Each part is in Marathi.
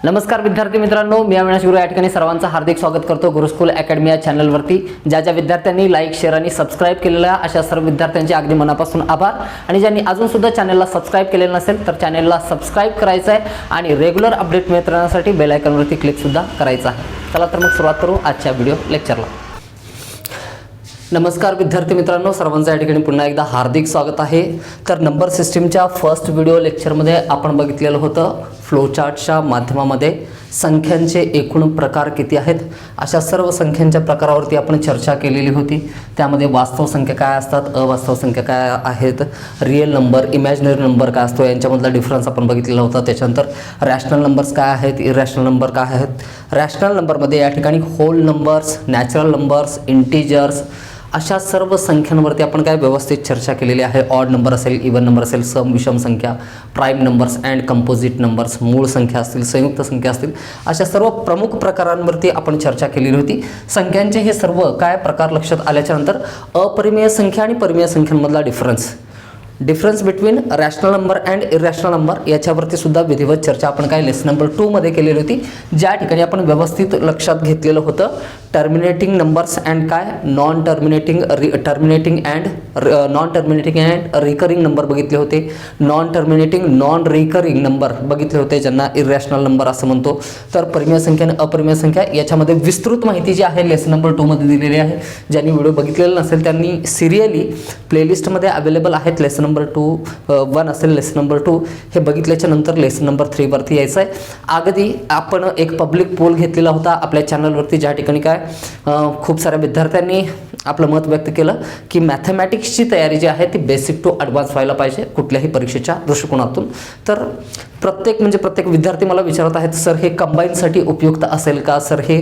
नमस्कार विद्यार्थी मित्रांनो, मी अविनाश गुरु या ठिकाणी सर्वांचं हार्दिक स्वागत करतो गुरुकुल अकॅडमी या चॅनलवरती। ज्या विद्यार्थ्यांनी लाईक शेअर आणि सबस्क्राइब केलेला अशा सर्व विद्यार्थ्यांचे अगदी मनापासून आभार। आणि ज्यांनी अजून सुद्धा चॅनलला सबस्क्राइब केलेलं नसेल तर चॅनलला सबस्क्राइब करायचं आहे आणि रेग्युलर अपडेट मिळत राहण्यासाठी बेल आयकॉनवरती क्लिक सुद्धा करायचं आहे। चला तर मग सुरुवात करू आजच्या व्हिडिओ लेक्चरला। नमस्कार विद्यार्थी मित्रांनो, सर्वांचं या ठिकाणी पुन्हा एकदा हार्दिक स्वागत आहे। तर नंबर सिस्टीमच्या फर्स्ट व्हिडिओ लेक्चरमध्ये आपण बघितलेलं होतं फ्लो चार्टच्या माध्यमामध्ये संख्यांचे एकूण प्रकार किती आहेत अशा सर्व संख्यांच्या प्रकारावरती आपण चर्चा केलेली होती। त्यामध्ये वास्तव संख्या काय असतात, अवास्तव संख्या काय आहेत, रिअल नंबर, इमॅजिनरी नंबर काय असतो यांच्यामधला डिफरन्स आपण बघितलेला होता। त्याच्यानंतर रॅशनल नंबर्स काय आहेत, इरॅशनल नंबर काय आहेत। रॅशनल नंबरमध्ये या ठिकाणी whole numbers, natural numbers, integers अशा सर्व संख्यांवरती आपण काय व्यवस्थित चर्चा केलेली आहे। ऑड नंबर असेल, इवन नंबर असेल, सम विषम संख्या, prime numbers and composite numbers, मूळ संख्या असतील, संयुक्त संख्या असतील, अशा सर्व प्रमुख प्रकारांवरती आपण चर्चा केलेली होती। संख्यांचे हे सर्व काय प्रकार लक्षात आल्याच्या नंतर अपरिमेय संख्या आणि परिमेय संख्यांमधला difference between rational number and irrational number याच्यावरती सुद्धा विधिवत चर्चा आपण काय लेसन नंबर 2 मध्ये केलेली होती। ज्या ठिकाणी आपण व्यवस्थित लक्षात घेतलेलं होतं टर्मिनेटिंग नंबर्स अँड काय non terminating and recurring number बघितले होते, non terminating non recurring number बघितले होते ज्यांना इरॅशनल नंबर असं म्हणतो। तर परिमेय संख्या आणि अपरिमेय संख्या याच्यामध्ये विस्तृत माहिती जी आहे लेसन नंबर 2 मध्ये दिलेली आहे। ज्यांनी व्हिडिओ बघितलेला नसेल त्यांनी सिरियली प्लेलिस्टमध्ये अवेलेबल आहेत। लेसन नंबर 1 असेल, लेसन नंबर 2 हे बघितल्याच्या नंतर लेसन नंबर 3 वरती यायचं आहे। अगदी आपण एक पब्लिक पोल घेतलेला होता आपल्या चॅनलवरती, ज्या ठिकाणी काय खूप साऱ्या विद्यार्थ्यांनी आपलं मत व्यक्त केलं की मॅथमॅटिक्सची तयारी जी आहे ती बेसिक टू ॲडव्हान्स व्हायला पाहिजे कुठल्याही परीक्षेच्या दृष्टिकोनातून। तर प्रत्येक विद्यार्थी मला विचारत आहेत सर हे कंबाईनसाठी उपयुक्त असेल का, सर हे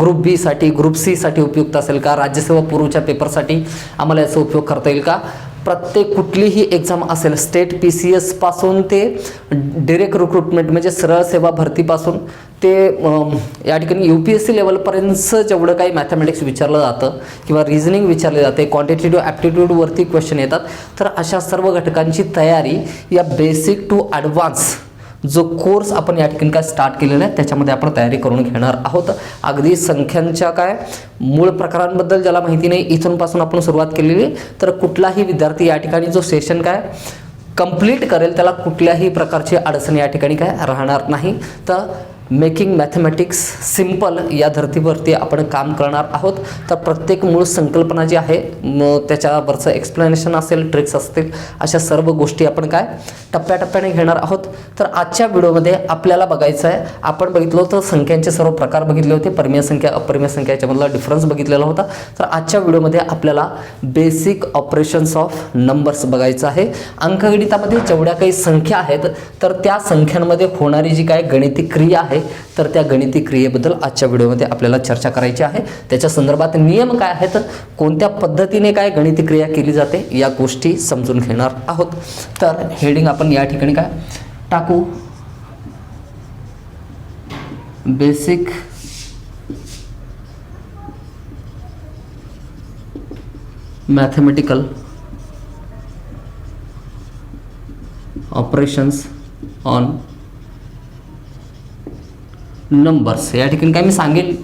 ग्रुप बी साठी, ग्रुप सी साठी उपयुक्त असेल का, राज्यसेवा पूर्वच्या पेपरसाठी आम्हाला याचा उपयोग करता येईल का। प्रत्येक कुठलीही एक्झाम असेल, स्टेट PCS पासून ते डिरेक्ट रिक्रुटमेंट म्हणजे सरळ सेवा भरतीपासून ते या ठिकाणी UPSC लेवलपर्यंतचं जेवढं काही मॅथमॅटिक्स विचारलं जातं किंवा रिझनिंग विचारले जाते, क्वांटिटेटिव्ह ॲप्टिट्यूडवरती क्वेश्चन येतात। तर अशा सर्व घटकांची तयारी या बेसिक टू ॲडव्हान्स जो कोर्स आपण या ठिकाणी काय स्टार्ट केलेला आहे त्याच्यामध्ये आपण तयारी करून घेणार आहोत। अगदी संख्यांच्या काय मूळ प्रकारांबद्दल ज्याला माहिती नाही इथूनपासून आपण सुरुवात केलेली, तर कुठलाही विद्यार्थी या ठिकाणी जो सेशन काय कंप्लीट करेल त्याला कुठल्याही प्रकारची अडचण या ठिकाणी काय राहणार नाही। तर मेकिंग मॅथमॅटिक्स सिम्पल या धर्तीवरती आपण काम करणार आहोत। तर प्रत्येक मूळ संकल्पना जी आहे त्याच्यावरचं एक्सप्लेनेशन असेल, ट्रिक्स असतील, अशा सर्व गोष्टी आपण काय टप्प्याटप्प्याने घेणार आहोत। तर आजच्या व्हिडिओमध्ये आपल्याला बघायचं आहे, आपण बघितलं होतं संख्यांचे सर्व प्रकार बघितले होते, परिमेय संख्या अपरिमेय संख्या याच्यामधला डिफरन्स बघितलेला होता। तर आजच्या व्हिडिओमध्ये आपल्याला बेसिक ऑपरेशन्स ऑफ नंबर्स बघायचं आहे। अंकगणितामध्ये जेवढ्या काही संख्या आहेत तर त्या संख्यांमध्ये होणारी जी काय गणिती क्रिया आहे तर त्या गणिती क्रियेबद्दल आजच्या व्हिडिओमध्ये आपल्याला चर्चा करायची आहे। त्याच्या संदर्भात नियम काय आहेत, कोणत्या पद्धतीने काय गणिती क्रिया केली जाते या गोष्टी समजून घेणार आहोत। तर हेडिंग आपण या ठिकाणी काय टाकू, basic mathematical operations on numbers. या ठिकाणी काय मी सांगेल,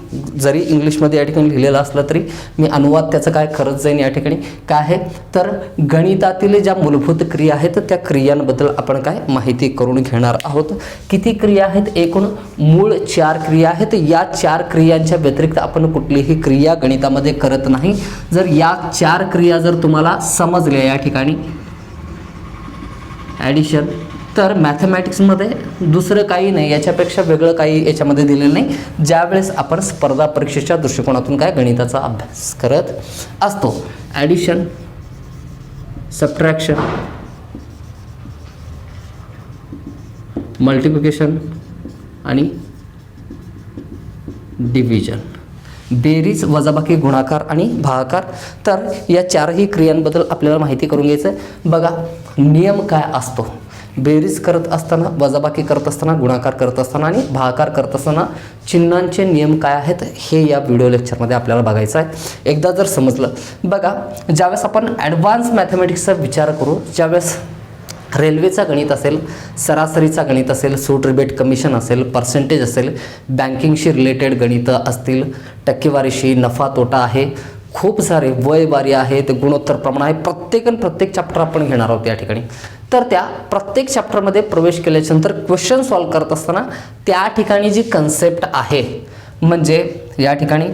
जरी इंग्लिशमध्ये या ठिकाणी लिहिलेलं असलं तरी मी अनुवाद त्याचं काय करत जाईन। या ठिकाणी काय आहे तर गणितातील ज्या मूलभूत क्रिया आहेत त्या क्रियांबद्दल आपण काय माहिती करून घेणार आहोत। किती क्रिया आहेत, एकूण मूळ 4 क्रिया आहेत। या 4 क्रियांच्या व्यतिरिक्त आपण कुठलीही क्रिया गणितामध्ये करत नाही। जर या 4 क्रिया जर तुम्हाला समजल्या या ठिकाणी ॲडिशन, तर मॅथमॅटिक्समध्ये दुसरं काही नाही, याच्यापेक्षा वेगळं काही याच्यामध्ये दिलेलं नाही। ज्यावेळेस आपण स्पर्धा परीक्षेच्या दृष्टिकोनातून काय गणिताचा अभ्यास करत असतो, ॲडिशन, सबट्रॅक्शन, मल्टिप्लिकेशन आणि डिव्हिजन, बेरीज, वजाबाकी, गुणाकार आणि भागाकार। तर या 4ही क्रियांबद्दल आपल्याला माहिती करून घ्यायचं आहे। बघा नियम काय असतो, बेरीज करत असताना, वजाबाकी करत असताना, गुणाकार करत असताना आणि भागाकार करत असताना चिन्हांचे नियम काय आहेत हे या व्हिडिओ लेक्चरमध्ये आपल्याला बघायचं आहे। एकदा जर समजलं, बघा ज्यावेळेस आपण ॲडव्हान्स मॅथमॅटिक्सचा विचार करू, ज्यावेळेस रेल्वेचा गणित असेल, सरासरीचा गणित असेल, सूट रिबेट कमिशन असेल, पर्सेंटेज असेल, बँकिंगशी रिलेटेड गणितं असतील, टक्केवारीशी, नफा तोटा आहे, खूप सारे वयवारी आहेत, गुणोत्तर प्रमाण आहे, प्रत्येक चॅप्टर आपण घेणार आहोत या ठिकाणी. तर त्या प्रत्येक चॅप्टरमध्ये प्रवेश केल्याच्यानंतर क्वेश्चन सॉल्व करत असताना त्या ठिकाणी जी कन्सेप्ट आहे, म्हणजे या ठिकाणी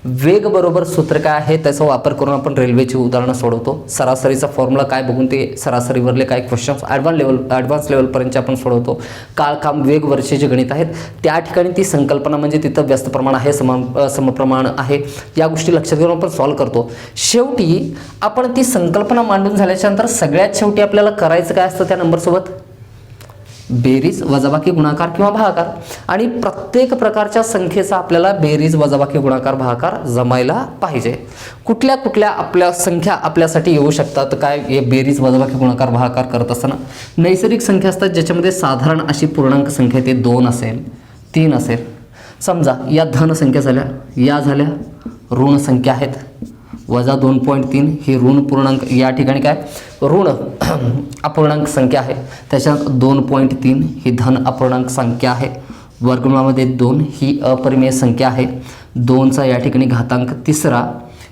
वेग बरोबर सूत्र काय आहे त्याचा वापर करून आपण रेल्वेची उदाहरणं सोडवतो. सरासरीचा फॉर्म्युला काय बघून ते सरासरीवरले काय क्वेश्चन्स ॲडव्हान्स लेवलपर्यंत आपण सोडवतो. काळकाम वेगवरचे जे गणित आहेत त्या ठिकाणी ती संकल्पना म्हणजे तिथं व्यस्त प्रमाण आहे, समप्रमाण आहे, या गोष्टी लक्षात घेऊन आपण सॉल्व करतो. शेवटी आपण ती संकल्पना मांडून झाल्याच्यानंतर सगळ्यात शेवटी आपल्याला करायचं काय असतं त्या नंबरसोबत? बेरीज, वजाबाकी, गुणाकार किंवा भागाकार. आणि प्रत्येक प्रकारच्या संख्येचा आपल्याला बेरीज, वजाबाकी, गुणाकार, भागाकार जमायला पाहिजे. कुठल्या आपल्या संख्या आपल्यासाठी येऊ शकतात काय हे बेरीज, वजाबाकी, गुणाकार, भागाकार करत असताना? नैसर्गिक संख्या असतात ज्याच्यामध्ये साधारण अशी पूर्णांक संख्या ते 2 असेल, 3 असेल. समजा या धन संख्या झाल्या, या झाल्या ऋण संख्या आहेत, वजा 2.3 ही ऋण पूर्णांक, या ठिकाणी काय ऋण अपूर्णांक संख्या आहे, त्याच्यात 2.3 ही धन अपूर्णांक संख्या आहे, वर्गमूळामध्ये 2 ही अपरिमेय संख्या आहे, 2चा या ठिकाणी घातांक 3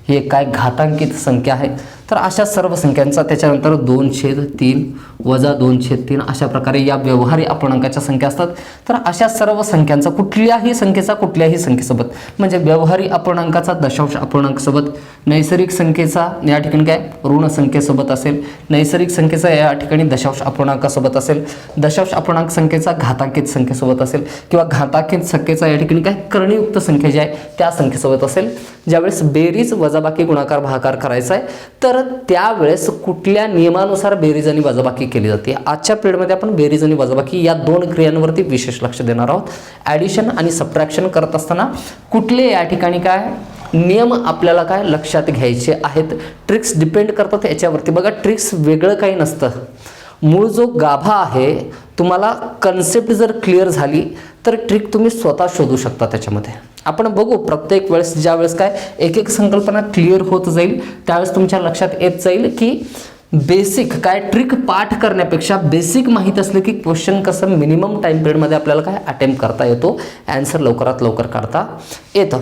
ही काय घातांकित संख्या आहे. तर अशा सर्व संख्यांचा त्याच्यानंतर 2/3 वजा 2/3 अशा प्रकारे या व्यवहारी अपूर्णांकाच्या संख्या असतात. तर अशा सर्व संख्यांचा कुठल्याही संख्येसोबत म्हणजे व्यवहारी अपूर्णांकाचा दशांश अपूर्णांकासोबत, नैसर्गिक संख्येचा या ठिकाणी काय ऋण संख्येसोबत असेल, नैसर्गिक संख्येचा या ठिकाणी दशांश अपूर्णांकासोबत असेल, दशांश अपूर्णांक संख्येचा घातांकित संख्येसोबत असेल किंवा घातांकित संख्येचा या ठिकाणी काय करणीयुक्त संख्या जी आहे त्या संख्येसोबत असेल. ज्यावेळेस बेरीज, वजाबाकी, गुणाकार, भागाकार करायचा आहे तर त्यावेळेस कुठल्या नियमानुसार बेरीज आणि वजाबाकी केली जाते? आजच्या पिरियडमध्ये आपण बेरीज आणि वजाबाकी या 2 क्रियांवरती विशेष लक्ष देणार आहोत. ॲडिशन आणि सबट्रॅक्शन करत असताना कुठले या ठिकाणी काय नियम आपल्याला काय लक्षात घ्यायचे आहेत, ट्रिक्स डिपेंड करतात याच्यावरती. बघा ट्रिक्स वेगळं काही नसतं, मूळ जो गाभा आहे तुम्हाला कन्सेप्ट जर क्लिअर झाली तर ट्रिक तुम्ही स्वतः शोधू शकता त्याच्यामध्ये. आपण बघू प्रत्येक वेळेस ज्या वेळेस काय एक संकल्पना क्लिअर होत जाईल त्यावेळेस तुमच्या लक्षात येत जाईल की बेसिक काय ट्रिक पाठ करण्यापेक्षा बेसिक माहीत असलं की क्वेश्चन कसं मिनिमम टाइम पिरियडमध्ये आपल्याला काय अटेम्प्ट करता येतो, ॲन्सर लवकरात लवकर काढता येतं.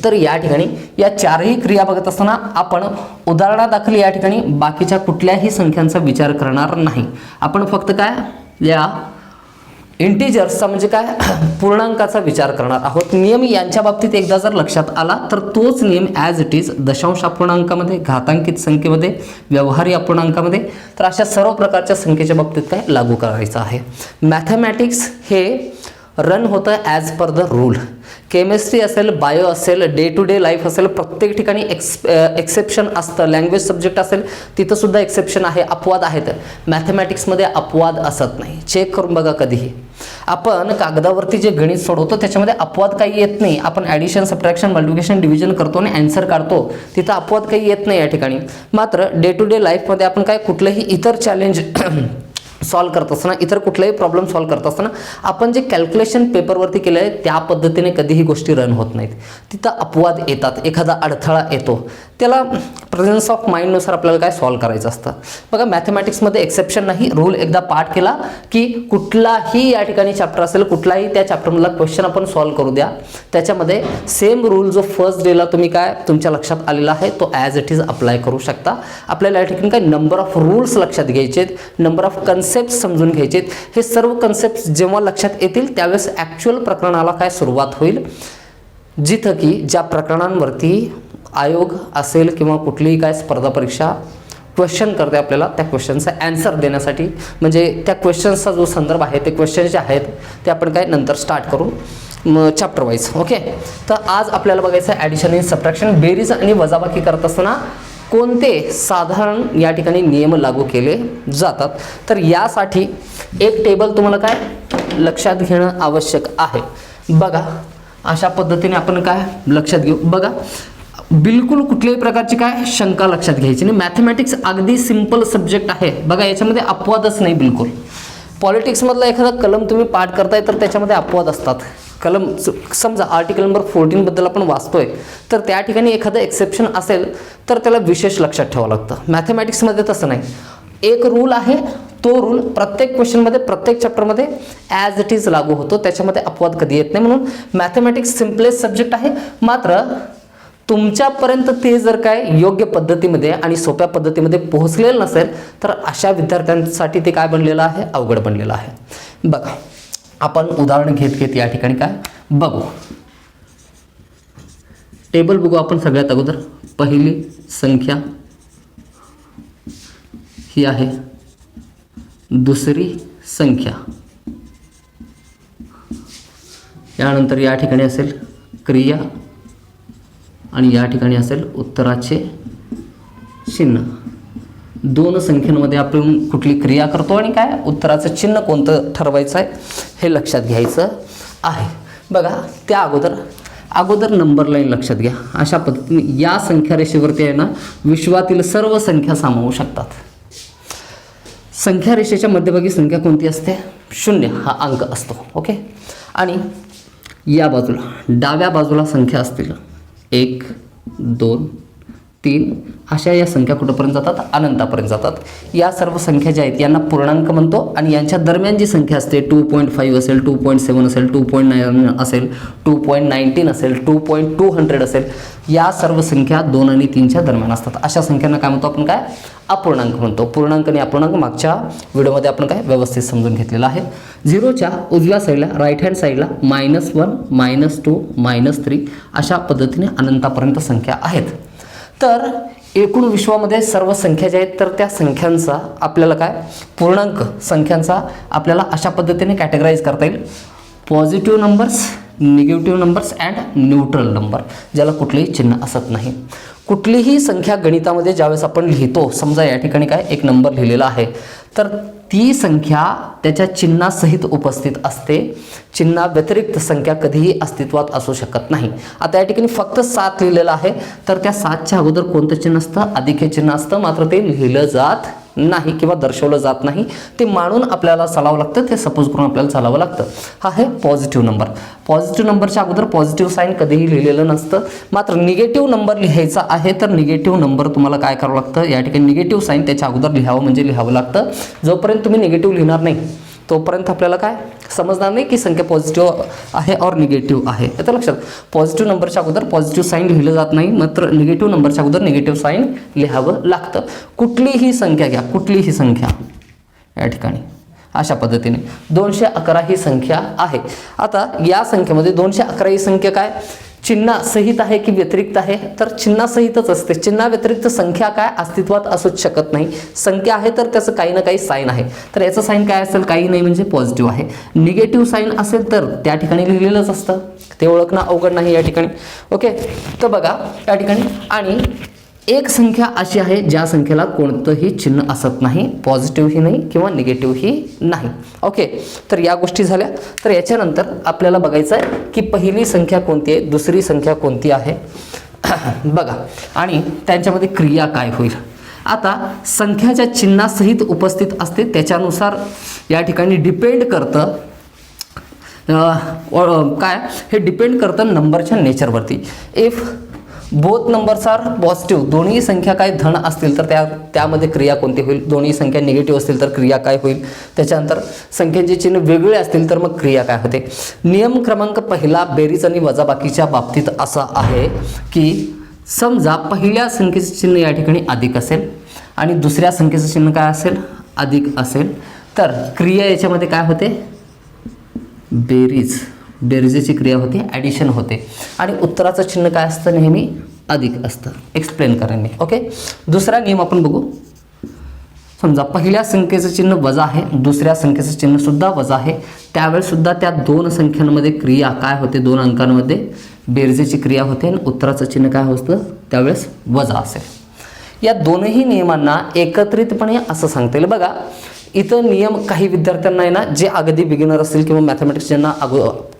तर या ठिकाणी या 4ही क्रिया बघत असताना आपण उदाहरणादाखल या ठिकाणी बाकीच्या कुठल्याही संख्यांचा विचार करणार नाही. आपण फक्त काय या इंटिजर्सचा म्हणजे काय पूर्णांकाचा विचार करणार आहोत. नियम यांच्या बाबतीत एकदा जर लक्षात आला तर तोच नियम ॲज इट इज दशांश अपूर्णांकामध्ये, घातांकित संख्येमध्ये, व्यवहारी अपूर्णांकामध्ये, तर अशा सर्व प्रकारच्या संख्येच्या बाबतीत काय लागू करायचं आहे. मॅथमॅटिक्स हे रन होतं as per the rule. Chemistry असेल, बायो असेल, डे टू डे लाईफ असेल, प्रत्येक ठिकाणी एक्सेप्शन असतं. लँग्वेज सब्जेक्ट असेल तिथं सुद्धा एक्सेप्शन आहे, अपवाद आहेत. मॅथमॅटिक्समध्ये अपवाद असत नाही. चेक करून बघा कधीही. आपण कागदावरती जे गणित सोडवतो त्याच्यामध्ये अपवाद काही येत नाही. आपण ॲडिशन, सबट्रॅक्शन, मल्टिप्लिकेशन, डिव्हिजन करतो आणि ॲन्सर काढतो, तिथं अपवाद काही येत नाही या ठिकाणी. मात्र डे टू डे लाईफमध्ये आपण काय कुठलंही इतर चॅलेंज सॉल्व करत असताना, इतर कुठलाही प्रॉब्लेम सॉल्व करत असताना आपण जे कॅल्क्युलेशन पेपरवरती केलं आहे त्या पद्धतीने कधीही गोष्टी रन होत नाहीत. तिथं अपवाद येतात, एखादा अडथळा येतो, त्याला प्रेझन्स ऑफ माइंडनुसार आपल्याला काय सॉल्व करायचं असतं. बघा मॅथमॅटिक्समध्ये एक्सेप्शन नाही. रूल एकदा पाठ केला की कुठलाही या ठिकाणी चॅप्टर असेल, कुठलाही त्या चॅप्टरमधला क्वेश्चन आपण सॉल्व करू द्या, त्याच्यामध्ये सेम रूल जो फर्स्ट डेला तुम्ही काय तुमच्या लक्षात आलेला आहे तो ॲज इट इज अप्लाय करू शकता. आपल्याला या ठिकाणी काय नंबर ऑफ रूल्स लक्षात घ्यायचे, नंबर ऑफ कन्सेप्ट समजून घ्यायचे. हे सर्व कन्सेप्ट जेव्हा लक्षात येतील त्यावेळेस ॲक्च्युअल प्रकरणाला काय सुरुवात होईल, जिथं की ज्या प्रकरणांवरती आयोग असेल किंवा कुठलीही काय स्पर्धा परीक्षा क्वेश्चन करते आपल्याला त्या क्वेश्चनचा ॲन्सर देण्यासाठी, म्हणजे त्या क्वेश्चन्सचा जो संदर्भ आहे ते क्वेश्चन जे आहेत ते आपण काय नंतर स्टार्ट करू चॅप्टर वाईज. ओके, तर आज आपल्याला बघायचं आहे ॲडिशन आणि सबट्रॅक्शन, बेरीज आणि वजाबाकी करत असताना कोणते साधारण या ठिकाणी नियम लागू केले जातात. तर यासाठी एक टेबल तुम्हाला काय लक्षात घेणं आवश्यक आहे. बघा अशा पद्धतीने आपण काय लक्षात घेऊ. बघा बिलकुल कुठल्याही प्रकारची काय शंका लक्षात घ्यायची नाही. मॅथमॅटिक्स अगदी सिंपल सब्जेक्ट आहे. बघा याच्यामध्ये अपवादच नाही बिलकुल. पॉलिटिक्समधला एखादा कलम तुम्ही पाठ करताय तर त्याच्यामध्ये अपवाद असतात. कलम समजा आर्टिकल नंबर 14 बद्दल आपण वाचतोय तर त्या ठिकाणी एखादं एक्सेप्शन असेल तर त्याला विशेष लक्षात ठेवावं लागतं. मॅथमॅटिक्समध्ये तसं नाही. एक रूल आहे तो रूल प्रत्येक क्वेश्चनमध्ये प्रत्येक चॅप्टरमध्ये ॲज इट इज लागू होतो, त्याच्यामध्ये अपवाद कधी येत नाही. म्हणून मॅथमॅटिक्स सिम्पलेस्ट सब्जेक्ट आहे. मात्र तुमच्यापर्यंत ते जर काय योग्य पद्धतीमध्ये आणि सोप्या पद्धतीमध्ये पोहोचलेलं नसेल तर अशा विद्यार्थ्यांसाठी ते काय बनलेलं आहे, अवघड बनलेलं आहे. बघा आपण उदाहरण घेत या ठिकाणी काय बघू, टेबल बघू आपण. सगळ्यात अगोदर पहिली संख्या ही आहे, दुसरी संख्या, यानंतर या ठिकाणी असेल क्रिया आणि या ठिकाणी असेल उत्तराचे चिन्ह. दोन संख्यांमध्ये आपण कुठली क्रिया करतो आणि काय उत्तराचं चिन्ह कोणतं ठरवायचं आहे हे लक्षात घ्यायचं आहे. बघा त्या अगोदर नंबर लाईन लक्षात घ्या. अशा पद्धतीने या संख्या रेषेवरती आहे ना विश्वातील सर्व संख्या सामावू शकतात. संख्या रेषेच्या मध्यभागी संख्या कोणती असते, 0 हा अंक असतो. ओके. आणि या बाजूला डाव्या बाजूला संख्या असतील 1 2 3 अशा या संख्या कुठंपर्यंत जातात, अनंतापर्यंत जातात. या सर्व संख्या ज्या आहेत यांना पूर्णांक म्हणतो. आणि यांच्या दरम्यान जी संख्या असते 2.5 असेल, 2.7 असेल, 2.9 असेल, 2.19 असेल, 2.200 असेल, या सर्व संख्या 2 आणि 3च्या दरम्यान असतात. अशा संख्यांना काय म्हणतो आपण, काय अपूर्णांक म्हणतो. पूर्णांक आणि अपूर्णांक मागच्या व्हिडिओमध्ये आपण काय व्यवस्थित समजून घेतलेलं आहे. 0च्या उजव्या साईडला राईट हँड साईडला -1 -2 -3 अशा पद्धतीने अनंतापर्यंत संख्या आहेत. तर एकूण विश्वामध्ये सर्व संख्या ज्या आहेत तर त्या संख्यांचा आपल्याला काय पूर्णांक संख्यांचा आपल्याला अशा पद्धतीने कॅटेगराईज करता येईल. Positive numbers, negative numbers and neutral number, ज्याला कुठलेही चिन्ह असत नाही. कुठलीही संख्या गणितामध्ये ज्यावेळेस आपण लिहितो, समजा या ठिकाणी काय एक नंबर लिहिलेला आहे तर ती संख्या त्याच्या चिन्हासहित उपस्थित असते. चिन्हा व्यतिरिक्त संख्या कधीही अस्तित्वात असू शकत नाही. आता या ठिकाणी फक्त 7 लिहिलेलं आहे तर त्या 7च्या अगोदर कोणतं चिन्ह असतं, अधिक हे चिन्ह असतं. मात्र ते लिहिलं जात नाही किंवा दर्शवलं जात नाही, ते मानून आपल्याला चालावं लागतं, ते सपोज करून आपल्याला चालावं लागतं. हा आहे पॉझिटिव्ह नंबर. पॉझिटिव्ह नंबरच्या अगोदर पॉझिटिव्ह साईन कधीही लिहिलेलं नसतं. मात्र निगेटिव्ह नंबर लिहायचा आहे तर निगेटिव्ह नंबर तुम्हाला काय करावं लागतं, या ठिकाणी निगेटिव्ह साईन त्याच्या अगोदर लिहावं म्हणजे लिहावं लागतं. जोपर्यंत तुम्ही निगेटिव्ह लिहिणार नाही तोपर्यंत आपल्याला काय समजणार नाही की संख्या पॉझिटिव्ह आहे और निगेटिव्ह आहे. आता लक्षात, पॉझिटिव्ह नंबरच्या अगोदर पॉझिटिव्ह साईन लिहिलं जात नाही, मात्र निगेटिव्ह नंबरच्या अगोदर निगेटिव्ह साईन लिहावं लागतं. कुठलीही संख्या घ्या, कुठलीही संख्या या ठिकाणी अशा पद्धतीने 211 ही संख्या आहे. आता या संख्येमध्ये 211 ही संख्या काय चिन्हासहित आहे की व्यतिरिक्त आहे, तर चिन्हासहितच असते. चिन्हा व्यतिरिक्त संख्या काय अस्तित्वात असूच शकत नाही. संख्या आहे तर त्याचं काही ना काही साईन आहे, तर याचं साईन काय असेल, काही नाही म्हणजे पॉझिटिव्ह आहे. निगेटिव्ह साईन असेल तर त्या ठिकाणी लिहिलेलंच असतं, ते ओळखणं अवघड नाही या ठिकाणी. ओके. तर बघा या ठिकाणी आणि एक संख्या अशी आहे ज्या संख्येला कोणतंही चिन्ह असत नाही, पॉझिटिव्हही नाही किंवा निगेटिव्हही नाही. ओके. तर या गोष्टी झाल्या. तर याच्यानंतर आपल्याला बघायचं आहे की पहिली संख्या कोणती आहे, दुसरी संख्या कोणती आहे बघा, आणि त्यांच्यामध्ये क्रिया काय होईल. आता संख्या ज्या चिन्हासहित उपस्थित असते त्याच्यानुसार या ठिकाणी डिपेंड करतं काय, हे डिपेंड करतं नंबरच्या नेचरवरती. If both numbers are positive, दोन्ही संख्या काय धन असतील तर त्यामध्ये क्रिया कोणती होईल, दोन्ही संख्या निगेटिव्ह असतील तर क्रिया काय होईल. त्याच्यानंतर संख्यांचे चिन्ह वेगळे असतील तर मग क्रिया काय होते. नियम क्रमांक पहिला बेरीज आणि वजाबाकीच्या बाबतीत असा आहे की समजा पहिल्या संख्येचे चिन्ह या ठिकाणी अधिक असेल आणि दुसऱ्या संख्येचं चिन्ह काय असेल, अधिक असेल, तर क्रिया याच्यामध्ये काय होते, बेरीजेची क्रिया होते, ॲडिशन होते. आणि उत्तराचं चिन्ह काय असतं, नेहमी अधिक असतं. एक्सप्लेन करेन मी. ओके. दुसरा नियम आपण बघू. समजा पहिल्या संख्येचं चिन्ह वजा आहे, दुसऱ्या संख्येचं चिन्ह सुद्धा वजा आहे, त्यावेळेस सुद्धा त्या दोन संख्यांमध्ये क्रिया काय होते, दोन अंकांमध्ये बेरजेची क्रिया होते आणि उत्तराचं चिन्ह काय होतं त्यावेळेस वजा असेल. या दोनही नियमांना एकत्रितपणे असं सांगता येईल. बघा इथं नियम काही विद्यार्थ्यांना आहे ना, जे अगदी बिगिनर असतील किंवा मॅथमॅटिक्स ज्यांना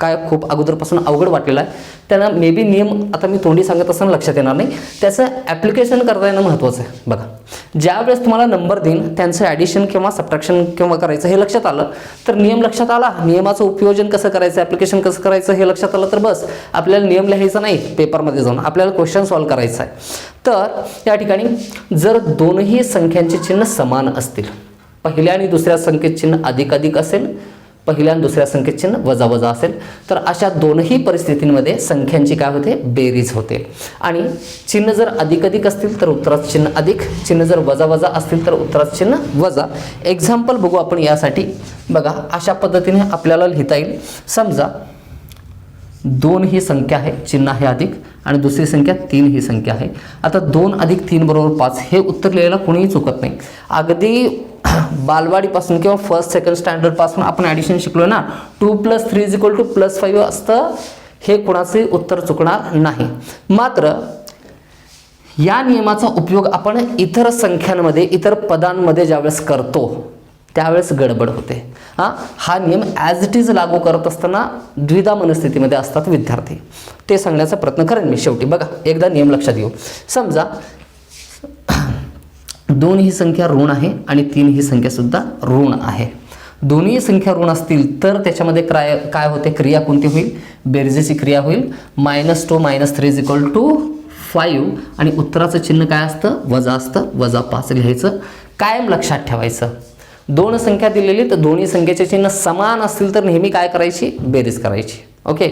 काय खूप अगोदरपासून अवघड वाटलेलं आहे त्यांना मे बी नियम आता मी तोंडी सांगत असताना लक्षात येणार नाही, त्याचं ॲप्लिकेशन करता येणं महत्त्वाचं आहे. बघा ज्यावेळेस तुम्हाला नंबर देईन त्यांचं ॲडिशन किंवा सबट्रॅक्शन किंवा करायचं हे लक्षात आलं तर नियम लक्षात आला, नियमाचं उपयोजन कसं करायचं, ॲप्लिकेशन कसं करायचं हे लक्षात आलं तर बस आपल्याला नियम लिहायचा नाही पेपरमध्ये जाऊन, आपल्याला क्वेश्चन सॉल्व्ह करायचा आहे. तर या ठिकाणी जर दोनही संख्यांचे चिन्ह समान असतील, पहिल्या आणि दुसऱ्या संख्येत चिन्ह अधिक अधिक असेल, पहिल्या आणि दुसऱ्या संख्येत चिन्ह वजा वजा असेल, तर अशा दोनही परिस्थितींमध्ये संख्यांची काय होते, बेरीज होते. आणि चिन्ह जर अधिक अधिक असतील तर उत्तराचं चिन्ह अधिक, चिन्ह जर वजा वजा असतील तर उत्तराचं चिन्ह वजा. एक्झाम्पल बघू आपण यासाठी. बघा अशा पद्धतीने आपल्याला लिहिता येईल. समजा 2 ही संख्या आहे, चिन्ह आहे अधिक, आणि दुसरी संख्या 3 ही संख्या आहे. आता 2 अधिक 3 बरोबर 5 हे उत्तर लिहायला कोणीही चुकत नाही. अगदी बालवाडीपासून किंवा फर्स्ट सेकंड स्टँडर्ड पासून आपण ॲडिशन शिकलो ना, 2 + 3 = +5 असतं, हे कोणाचे उत्तर चुकणार नाही. मात्र या नियमाचा उपयोग आपण इतर संख्यांमध्ये, इतर पदांमध्ये ज्यावेळेस करतो त्यावेळेस गडबड होते. हा नियम ॲज इट इज लागू करत असताना द्विधा मनस्थितीमध्ये असतात विद्यार्थी. ते सांगण्याचा प्रयत्न करेन मी शेवटी. बघा एकदा नियम लक्षात घेऊ. समजा 2 ही संख्या ऋण आहे आणि 3 ही संख्या सुद्धा ऋण आहे. दोन्ही संख्या ऋण असतील तर त्याच्यामध्ये काय होते, क्रिया कोणती होईल, बेरजेची क्रिया होईल. -2 - 3 = 5 आणि उत्तराचं चिन्ह काय असतं, वजा असतं, -5 लिहायचं. कायम लक्षात ठेवायचं, 2 संख्या दिलेली तर दोन्ही संख्येचे चिन्ह समान असतील तर नेहमी काय करायची, बेरीज करायची. ओके.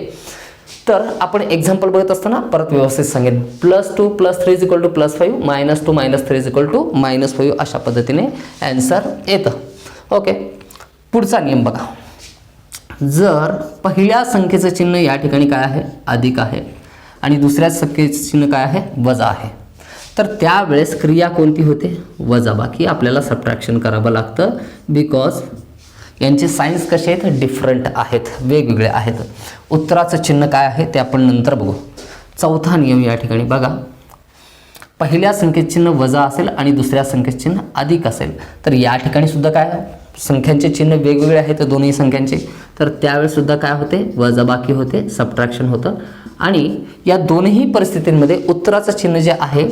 तर आपण एक्झाम्पल बघत असताना परत व्यवस्थित सांगेन. +2 + 3 = +5, -2 - 3 = -5 अशा पद्धतीने ॲन्सर येतं. ओके. पुढचा नियम बघा. जर पहिल्या संख्येचं चिन्ह या ठिकाणी काय आहे, अधिक आहे, आणि दुसऱ्या संख्येचं चिन्ह काय आहे, वजा आहे, तर त्यावेळेस क्रिया कोणती होते, वजाबाकी. आपल्याला सबट्रॅक्शन करावं लागतं, बिकॉज यांचे सायन्स कसे आहेत, डिफरंट आहेत, वेगवेगळे आहेत. उत्तराचं चिन्ह काय आहे ते आपण नंतर बघू. चौथा नियम या ठिकाणी बघा. पहिल्या संख्येत चिन्ह वजा असेल आणि दुसऱ्या संख्येत चिन्ह अधिक असेल, तर या ठिकाणी सुद्धा काय, संख्यांचे चिन्ह वेगवेगळे आहेत दोन्ही संख्यांचे, तर त्यावेळेस सुद्धा काय होते, वजाबाकी होते, सबट्रॅक्शन होतं. आणि या दोन्ही परिस्थितींमध्ये उत्तराचं चिन्ह जे आहे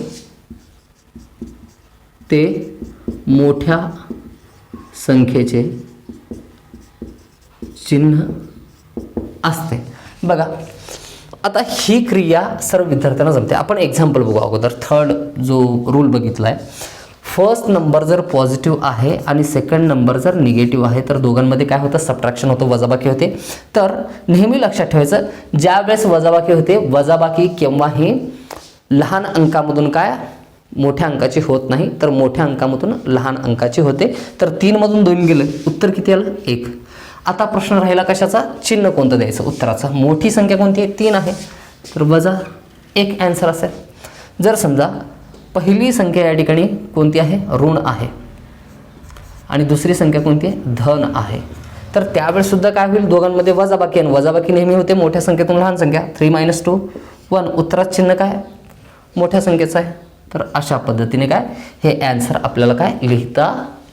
ते मोठ्या संख्येचे चिन्ह असते. बघा आता ही क्रिया सर्व विद्यार्थ्यांना जमते. आपण एक्झाम्पल बघू अगोदर. थर्ड जो रूल बघितला आहे, फर्स्ट नंबर जर पॉझिटिव्ह आहे आणि सेकंड नंबर जर निगेटिव्ह आहे तर दोघांमध्ये काय होतं, सबट्रॅक्शन होतं, वजाबाकी होते. तर नेहमी लक्षात ठेवायचं, ज्या वेळेस वजाबाकी होते, वजाबाकी केव्हाही लहान अंकामधून काय, मोठ्या अंकाची होत नाही, तर मोठ्या अंकामधून लहान अंकाची होते. तर 3 मधून 2 गेलं, उत्तर किती आलं, 1. आता प्रश्न राहिला कशाचा, चिन्ह कोणतं द्यायचं उत्तराचा. मोठी संख्या कोणती आहे, 3 आहे, तर -1 ॲन्सर असेल. जर समजा पहिली संख्या या ठिकाणी कोणती आहे, ऋण आहे, आणि दुसरी संख्या कोणती आहे, धन आहे, तर त्यावेळेस सुद्धा काय होईल, दोघांमध्ये वजाबाकी, आणि वजाबाकी नेहमी होते मोठ्या संख्येतून लहान संख्या. 3 - 2 1, उत्तरात चिन्ह काय, मोठ्या संख्येचं आहे. तर अशा पद्धतीने काय, हे ॲन्सर आपल्याला काय लिहिता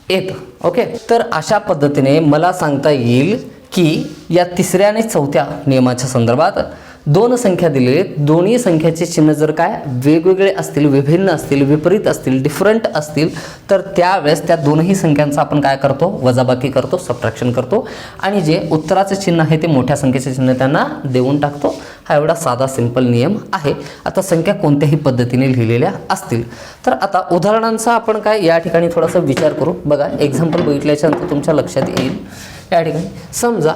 येतं. ओके. तर अशा पद्धतीने मला सांगता येईल की या तिसऱ्या आणि चौथ्या नियमाच्या संदर्भात 2 संख्या दिलेले, दोन्ही संख्याचे चिन्ह जर काय वेगवेगळे असतील, विभिन्न असतील, विपरीत असतील, डिफरंट असतील, तर त्यावेळेस त्या दोनही संख्यांचा आपण काय करतो, वजाबाकी करतो, सबट्रॅक्शन करतो, आणि जे उत्तराचे चिन्ह आहे ते मोठ्या संख्येचे चिन्ह त्यांना देऊन टाकतो. हा एवढा साधा सिंपल नियम आहे. आता संख्या कोणत्याही पद्धतीने लिहिलेल्या असतील. तर आता उदाहरणांचा आपण काय या ठिकाणी थोडासा विचार करू. बघा एक्झाम्पल बघितल्याच्यानंतर तुमच्या लक्षात येईल. या ठिकाणी समजा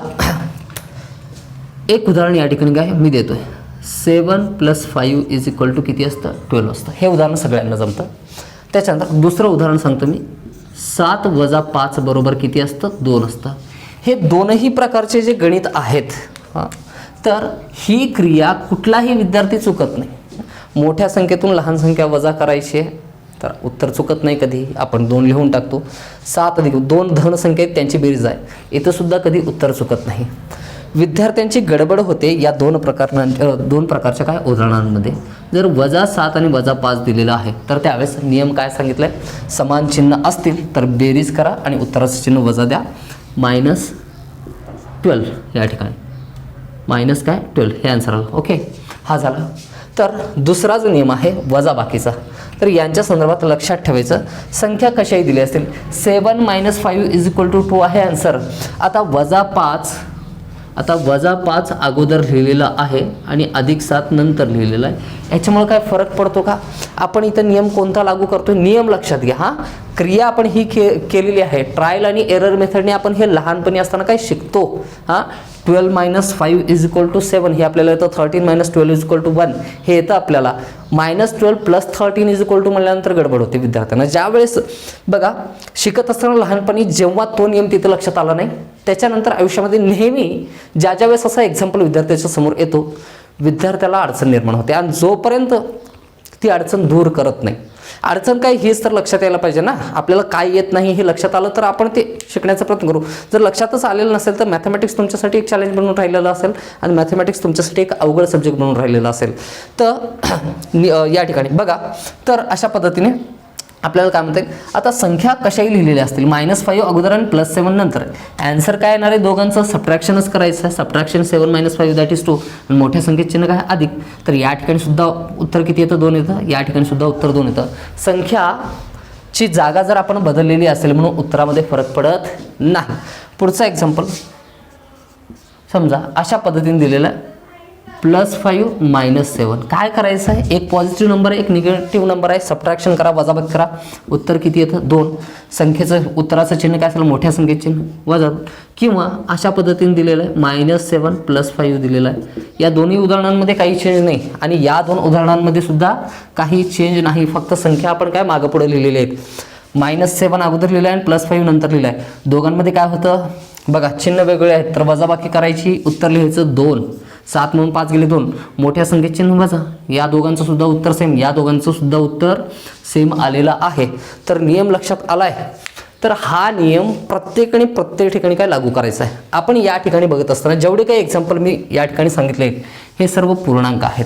एक उदाहरण या ठिकाणी काय मी देतोय, 7 + 5 = किती असतं, 12 असतं. हे उदाहरण सगळ्यांना जमतं. त्याच्यानंतर दुसरं उदाहरण सांगतो मी, 7 - 5 = किती असतं, 2 असतं. हे दोनही प्रकारचे जे गणित आहेत, तर ही क्रिया कुठलाही विद्यार्थी चुकत नाही. मोठ्या संख्येतून लहान संख्या वजा करायची आहे तर उत्तर चुकत नाही कधी, आपण 2 लिहून टाकतो. 7 अधिक 2 धन संख्या आहेत, त्यांची बेरीज आहे, इथं सुद्धा कधी उत्तर चुकत नाही. विद्यार्थ्यांची गडबड होते या दोन प्रकारच्या काय उदाहरणांमध्ये. जर -7 आणि -5 दिलेलं आहे तर त्यावेळेस नियम काय सांगितलं आहे, समान चिन्ह असतील तर बेरीज करा आणि उत्तराचं चिन्ह वजा द्या. -12 या ठिकाणी -12 हे आन्सर आलं. ओके, हा झाला. तर दुसरा जो नियम आहे वजाबाकीचा, तर यांच्या संदर्भात लक्षात ठेवायचं, संख्या कशाही दिली असतील, 7 - 5 = 2 आहे आन्सर. आता -5 आता -5 अगोदर लिहिलेलं आहे आणि +7 नंतर लिहिलेलं आहे. याच्यामुळे काय फरक पडतो का? आपण इथं नियम कोणता लागू करतो? नियम लक्षात घ्या. हां, क्रिया आपण ही केलेली आहे. ट्रायल आणि एरर मेथडने आपण हे लहानपणी असताना काय शिकतो. हां, 12 - 5 = 7 हे आपल्याला येतं. 13 - 12 = 1 हे येतं आपल्याला. -12 + 13 = म्हणल्यानंतर गडबड होते विद्यार्थ्यांना. ज्यावेळेस बघा शिकत असताना लहानपणी जेव्हा तो नियम तिथं लक्षात आला नाही, त्याच्यानंतर आयुष्यामध्ये नेहमी ज्या वेळेस असा एक्झाम्पल विद्यार्थ्याच्या समोर येतो, विद्यार्थ्याला अडचण निर्माण होते. आणि जोपर्यंत ती अडचण दूर करत नाही, अडचण काय हेच तर लक्षात यायला पाहिजे ना. आपल्याला काय येत नाही हे लक्षात आलं तर आपण ते शिकण्याचा प्रयत्न करू. जर लक्षातच आलेलं नसेल तर मॅथमॅटिक्स तुमच्यासाठी एक चॅलेंज बनून राहिलेलं असेल आणि मॅथमॅटिक्स तुमच्यासाठी एक अवघड सब्जेक्ट बनून राहिलेला असेल. तर या ठिकाणी बघा, तर अशा पद्धतीने आपल्याला काय म्हणता येईल. आता संख्या कशाही लिहिलेल्या असतील, -5 अगोदर आणि +7 नंतर, ॲन्सर काय येणार आहे? दोघांचं सबट्रॅक्शनच करायचं आहे. सबट्रॅक्शन 7 - 5 दॅट इज 2 आणि मोठ्या संख्येत चिन्ह काय? अधिक. तर या ठिकाणी सुद्धा उत्तर किती येतं? 2 येतं. या ठिकाणी सुद्धा उत्तर 2 येतं. संख्याची जागा जर आपण बदललेली असेल म्हणून उत्तरामध्ये फरक पडत नाही. पुढचा एक्झाम्पल समजा अशा पद्धतीने दिलेला आहे, +5 - 7. काय करायचं आहे? एक पॉझिटिव्ह नंबर आहे, एक निगेटिव्ह नंबर आहे. सबट्रॅक्शन करा, वजाबाकी करा. उत्तर किती येतं? 2. संख्येचं उत्तराचं चिन्ह काय असेल? मोठ्या संख्येचं चिन्ह वजा. किंवा अशा पद्धतीने दिलेलं आहे, -7 + 5 दिलेलं आहे. या दोन्ही उदाहरणांमध्ये काही चेंज नाही आणि या 2 उदाहरणांमध्ये सुद्धा काही चेंज नाही. फक्त संख्या आपण काय मागं पुढे लिहिलेली आहेत. -7 अगोदर लिहिलं आहे आणि +5 नंतर लिहिलं आहे. दोघांमध्ये काय होतं बघा, चिन्ह वेगळे आहेत तर वजाबाकी करायची. उत्तर लिहायचं 2. 7 म्हणून 5 गेले 2. मोठ्या संख्येत चिन्ह वजा. या दोघांचं सुद्धा उत्तर सेम, या दोघांचं सुद्धा उत्तर सेम आलेलं आहे. तर नियम लक्षात आला आहे. तर हा नियम प्रत्येक ठिकाणी काय लागू करायचा आहे. आपण या ठिकाणी बघत असताना जेवढे काही एक्झाम्पल मी या ठिकाणी सांगितले आहेत हे सर्व पूर्णांक आहेत.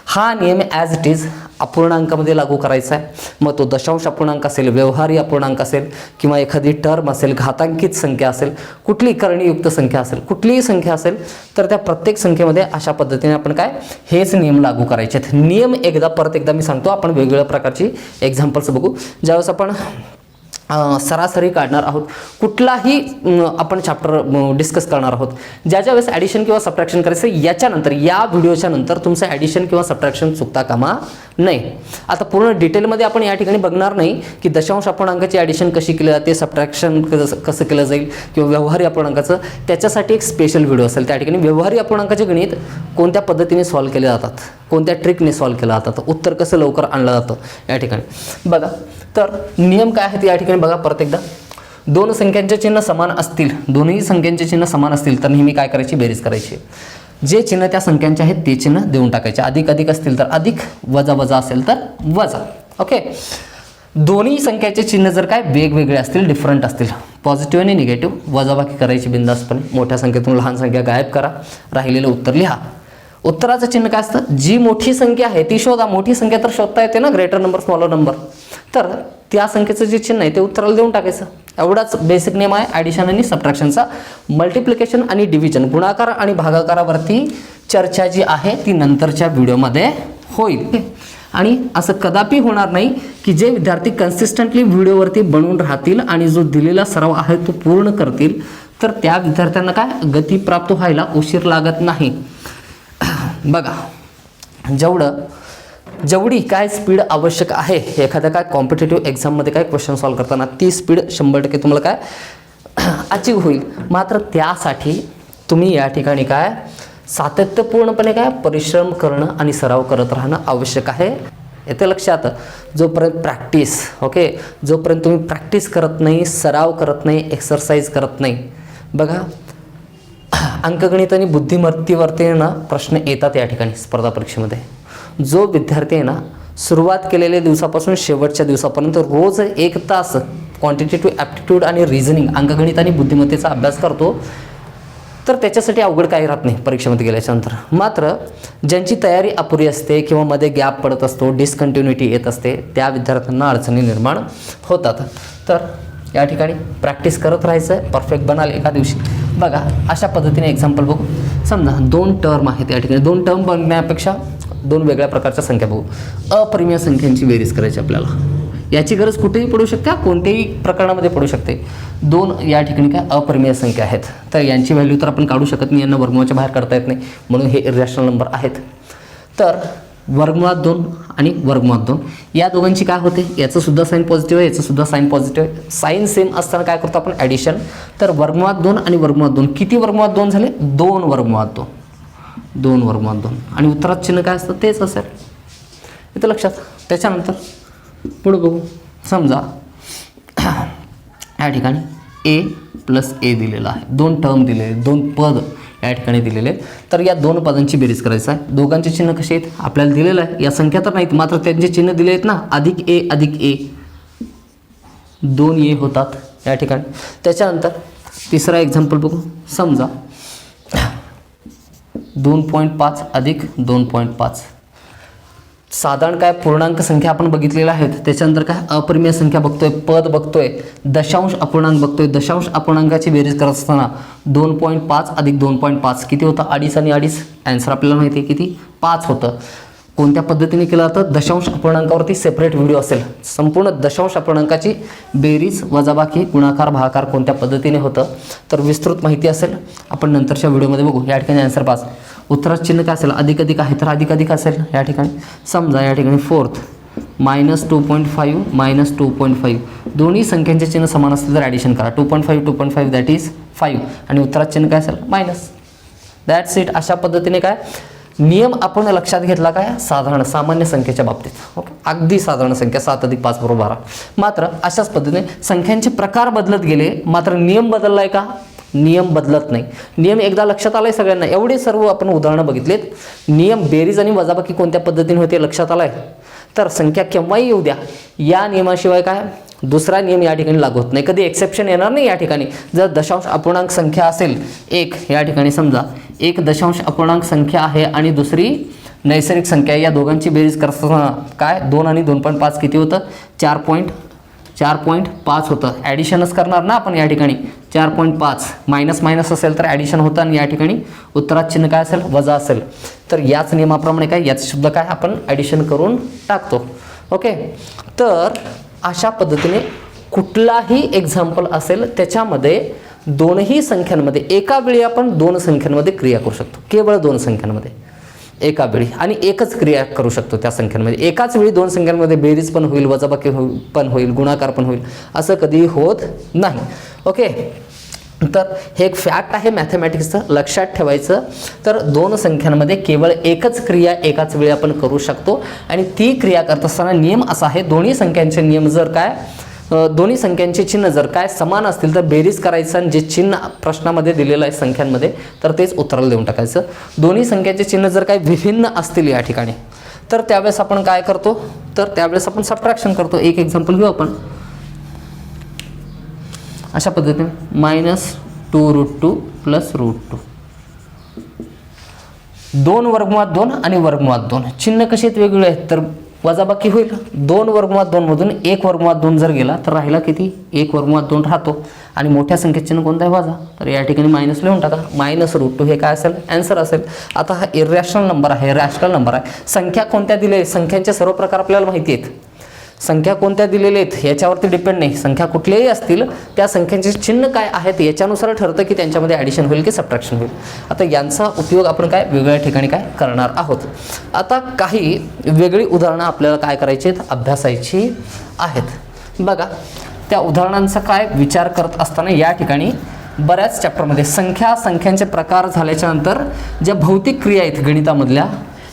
हा नियम ॲज इट इज अपूर्णांकामध्ये लागू करायचा आहे. मग तो दशांश अपूर्णांक असेल, व्यवहारी अपूर्णांक असेल किंवा एखादी टर्म असेल, घातांकित संख्या असेल, कुठली करणीयुक्त संख्या असेल, कुठलीही संख्या असेल तर त्या प्रत्येक संख्येमध्ये अशा पद्धतीने आपण काय हेच नियम लागू करायचे आहेत. नियम परत एकदा मी सांगतो. आपण वेगवेगळ्या प्रकारची एक्झाम्पल्स बघू. ज्यावेळेस आपण सरासरी काढणार आहोत, कुठलाही आपण चॅप्टर डिस्कस करणार आहोत, ज्याच्या वेळेस ॲडिशन किंवा सबट्रॅक्शन करायचं, याच्यानंतर या व्हिडिओच्या नंतर तुमचं ॲडिशन किंवा सबट्रॅक्शन चुकता कामा नाही. आता पूर्ण डिटेलमध्ये आपण या ठिकाणी बघणार नाही की दशांश अपूर्णांकाची ॲडिशन कशी केली जाते, सबट्रॅक्शन कसं केलं जाईल किंवा व्यवहारी अपूर्णांकाचं, त्याच्यासाठी एक स्पेशल व्हिडिओ असेल. त्या ठिकाणी व्यवहारी अपूर्णांकाचे गणित कोणत्या पद्धतीने सॉल्व्ह केले जातात, कोणत्या ट्रिकने सॉल्व्ह केलं जातं, उत्तर कसं लवकर आणलं जातं या ठिकाणी बघा. तर नियम काय आहेत या ठिकाणी बघा परत एकदा. 2 संख्यांचे चिन्ह समान असतील, दोन्ही संख्यांचे चिन्ह समान असतील तर नेहमी काय करायची? बेरीज करायची. जे चिन्ह त्या संख्यांचे आहेत ते चिन्ह देऊन टाकायचे. अधिक असतील तर अधिक, वजा असेल तर वजा. ओके. दोन्ही संख्याचे चिन्ह जर काय वेगवेगळे असतील, डिफरंट असतील, पॉझिटिव्ह आणि निगेटिव्ह, वजाबाकी करायची बिंदासपणे. मोठ्या संख्येतून लहान संख्या गायब करा, राहिलेलं उत्तर लिहा. उत्तराचं चिन्ह काय असतं? जी मोठी संख्या आहे ती शोधा. मोठी संख्या तर शोधता येते ना, ग्रेटर नंबर स्मॉलर नंबर. तर त्या संख्येचं जे चिन्ह आहे ते उत्तराला देऊन टाकायचं. एवढाच बेसिक नियम आहे ॲडिशन आणि सबट्रॅक्शनचा. मल्टिप्लिकेशन आणि डिव्हिजन, गुणाकार आणि भागाकारावरती चर्चा जी आहे ती नंतरच्या व्हिडिओमध्ये होईल. आणि असं कदापि होणार नाही की जे विद्यार्थी कन्सिस्टंटली व्हिडिओवरती बनवून राहतील आणि जो दिलेला सराव आहे तो पूर्ण करतील तर त्या विद्यार्थ्यांना काय गती प्राप्त व्हायला उशीर लागत नाही. बघा, जेवढी काय स्पीड आवश्यक आहे एखाद्या काय कॉम्पिटेटिव्ह एक्झाममध्ये काय क्वेश्चन सॉल्व्ह करताना, ती स्पीड 100% तुम्हाला काय अचीव होईल. मात्र त्यासाठी तुम्ही या ठिकाणी काय सातत्यपूर्णपणे काय परिश्रम करणं आणि सराव करत राहणं आवश्यक आहे. येते लक्षात. जोपर्यंत प्रॅक्टिस, ओके, जोपर्यंत तुम्ही प्रॅक्टिस करत नाही, सराव करत नाही, एक्सरसाइज करत नाही, बघा अंकगणित आणि बुद्धिमत्तेवरती ना प्रश्न येतात या ठिकाणी स्पर्धा परीक्षेमध्ये. जो विद्यार्थी आहे ना सुरुवात केलेल्या दिवसापासून शेवटच्या दिवसापर्यंत रोज 1 तास क्वांटिटेटिव्ह ॲप्टिट्यूड आणि रिझनिंग, अंकगणित आणि बुद्धिमत्तेचा अभ्यास करतो तर त्याच्यासाठी अवघड काही राहत नाही परीक्षेमध्ये गेल्याच्यानंतर. मात्र ज्यांची तयारी अपुरी असते किंवा मध्ये गॅप पडत असतो, डिस्कंटिन्युटी येत असते, त्या विद्यार्थ्यांना अडचणी निर्माण होतात. तर या ठिकाणी प्रॅक्टिस करत राहायचं आहे, परफेक्ट बनाल एका दिवशी. बघा अशा पद्धतीने एक्झाम्पल बघू. समजा 2 टर्म आहेत या ठिकाणी. 2 टर्म बनण्यापेक्षा 2 वेगळ्या प्रकारच्या संख्या बघू. अपरिमेय संख्यांची बेरीज करायची आपल्याला. याची गरज कुठेही पडू शकते, कोणत्याही प्रकरणामध्ये पडू शकते. 2 या ठिकाणी काय अपरिमेय संख्या आहेत, तर यांची व्हॅल्यू तर आपण काढू शकत नाही, यांना वर्गमूळाच्या बाहेर काढता येत नाही, म्हणून हे इरॅशनल नंबर आहेत. तर वर्गमुळात 2 आणि वर्गमुळात 2 या दोघांची काय होते, याचं सुद्धा साईन पॉझिटिव्ह आहे, याचं सुद्धा साईन पॉझिटिव्ह आहे. साईन सेम असताना काय करतो आपण, ॲडिशन. तर वर्गमुळात 2 आणि वर्गमुळात 2, किती वर्गमुळात 2 झाले, 2 वर्गमुळात 2, 2 वर्गमुळात 2, आणि उत्तरात चिन्ह काय असतं तेच असेल, इथं लक्षात. त्याच्यानंतर पुढे बघू. समजा या ठिकाणी ए प्लस ए दिलेला आहे, 2 टर्म दिलेले, 2 पद या ठिकाणी दिलेले. तर या 2 पदांची बेरीज करायचं आहे. दोघांचे चिन्ह कसे आहेत आपल्याला दिलेलं आहे, या संख्या तर नाहीत, मात्र त्यांचे चिन्ह दिले आहेत ना, अधिक ए 2 ए होतात या ठिकाणी. त्याच्यानंतर तिसरा एक्झाम्पल बघू. समजा 2.5 अधिक 2.5, साधारण काय पूर्णांक संख्या आपण बघितलेल्या आहेत. त्याच्यानंतर काय अपरिमेय संख्या बघतोय, पद बघतोय, दशांश अपूर्णांक बघतोय. दशांश अपूर्णांकाची बेरीज करत असताना 2.5 अधिक 2.5 किती होतं, 2.5 आणि 2.5. ॲन्सर आपल्याला माहिती आहे किती, 5 होतं. कोणत्या पद्धतीने केलं जातं, दशांश अपूर्णांकावरती सेपरेट व्हिडिओ असेल. संपूर्ण दशांश अपूर्णांकाची बेरीज वजाबाकी गुणाकार भागाकार कोणत्या पद्धतीने होतं तर विस्तृत माहिती असेल, आपण नंतरच्या व्हिडिओमध्ये बघू. या ठिकाणी ॲन्सर 5. उत्तरात चिन्ह काय असेल, अधिक अधिक आहे तर अधिक अधिक असेल या ठिकाणी. समजा या ठिकाणी 4th -2.5 -2.5 दोन्ही संख्यांचे चिन्ह समान असतील तर ॲडिशन करा. 2.5 दॅट इज 5 आणि उत्तरात चिन्ह काय असेल मायनस. That's it. अशा पद्धतीने काय नियम आपण लक्षात घेतला काय, साधारण सामान्य संख्येच्या बाबतीत. ओके, अगदी साधारण संख्या 7 अधिक 5 बरोबर 12. मात्र अशाच पद्धतीने संख्यांचे प्रकार बदलत गेले, मात्र नियम बदललाय का, नियम बदलत नाही. नियम एकदा लक्षात आलाय सगळ्यांना, एवढे सर्व आपण उदाहरणं बघितलेत. नियम बेरीज आणि वजाबाकी कोणत्या पद्धतीने होते लक्षात आलाय. तर संख्या केव्हाही येऊ द्या, या नियमाशिवाय काय दुसरा नियम या ठिकाणी लागू होत नाही, कधी एक्सेप्शन येणार नाही या ठिकाणी. जर दशांश अपूर्णांक संख्या असेल 1, या ठिकाणी समजा 1 दशांश अपूर्णांक संख्या आहे आणि दुसरी नैसर्गिक संख्या, या दोघांची बेरीज करताना काय 2 आणि 2.5 किती होतं, 4.5 होतं. ॲडिशनच करणार ना आपण या ठिकाणी. 4.5 मायनस मायनस असेल तर ॲडिशन होतं आणि या ठिकाणी उत्तरात चिन्ह काय असेल, वजा असेल. तर याच नियमाप्रमाणे काय याचं सुद्धा काय आपण ॲडिशन करून टाकतो. ओके, तर अशा पद्धतीने कुठलाही एक्झाम्पल असेल त्याच्यामध्ये दोनही संख्यांमध्ये एका वेळी आपण 2 संख्यांमध्ये क्रिया करू शकतो, केवळ 2 संख्यांमध्ये एका वेळी, आणि एकच क्रिया करू शकतो त्या संख्यांमध्ये. एकाच वेळी 2 संख्यांमध्ये बेरीज पण होईल, वजाबाकी पण होईल, गुणाकार पण होईल, असं कधीही होत नाही. ओके, तर हे एक फॅक्ट आहे मॅथमॅटिक्सचं, लक्षात ठेवायचं. तर 2 संख्यांमध्ये केवळ एकच क्रिया एकाच वेळी आपण करू शकतो, आणि ती क्रिया करत असताना नियम असा आहे, दोन्ही संख्यांचे नियम जर काय दोन्ही संख्यांचे चिन्ह जर काय समान असतील तर बेरीज करायचं, आणि जे चिन्ह प्रश्नामध्ये दिलेलं आहे संख्यांमध्ये तर तेच उत्तराला देऊन टाकायचं. दोन्ही संख्यांचे चिन्ह जर काय विभिन्न असतील या ठिकाणी तर त्यावेळेस आपण काय करतो, तर त्यावेळेस आपण सबट्रॅक्शन करतो. एक एक्झाम्पल घेऊ आपण. अशा पद्धतीने -2√2 + √2, 2 वर्गमुळात 2 आणि वर्गमुळात 2 चिन्ह कसे आहेत वेगवेगळे आहेत तर वजाबाकी होईल. 2 वर्गमुळात 2 मधून 1 वर्गमुळात 2 जर गेला तर राहिला किती, 1 वर्गमुळात 2 राहतो, आणि मोठ्या संख्येचे चिन्ह कोणतं आहे, वजा. तर या ठिकाणी मायनस लिहून टाका. -√2 हे काय असेल, ॲन्सर असेल. आता हा इरॅशनल नंबर आहे, रॅशनल नंबर आहे. संख्या कोणत्या दिले, संख्यांचे सर्व प्रकार आपल्याला माहिती आहेत. संख्या कोणत्या दिलेल्या आहेत याच्यावरती डिपेंड नाही, संख्या कुठल्याही असतील त्या संख्यांचे चिन्ह काय आहेत याच्यानुसार ठरतं की त्यांच्यामध्ये ॲडिशन होईल की सबट्रॅक्शन होईल. आता यांचा उपयोग आपण काय वेगवेगळ्या ठिकाणी काय करणार आहोत. आता काही वेगळी उदाहरणं आपल्याला काय करायची आहेत, अभ्यासायची आहेत. बघा, त्या उदाहरणांचा काय विचार करत असताना या ठिकाणी बऱ्याच चॅप्टरमध्ये संख्यांचे प्रकार झाल्याच्या नंतर ज्या भौतिक क्रिया आहेत गणितामधल्या,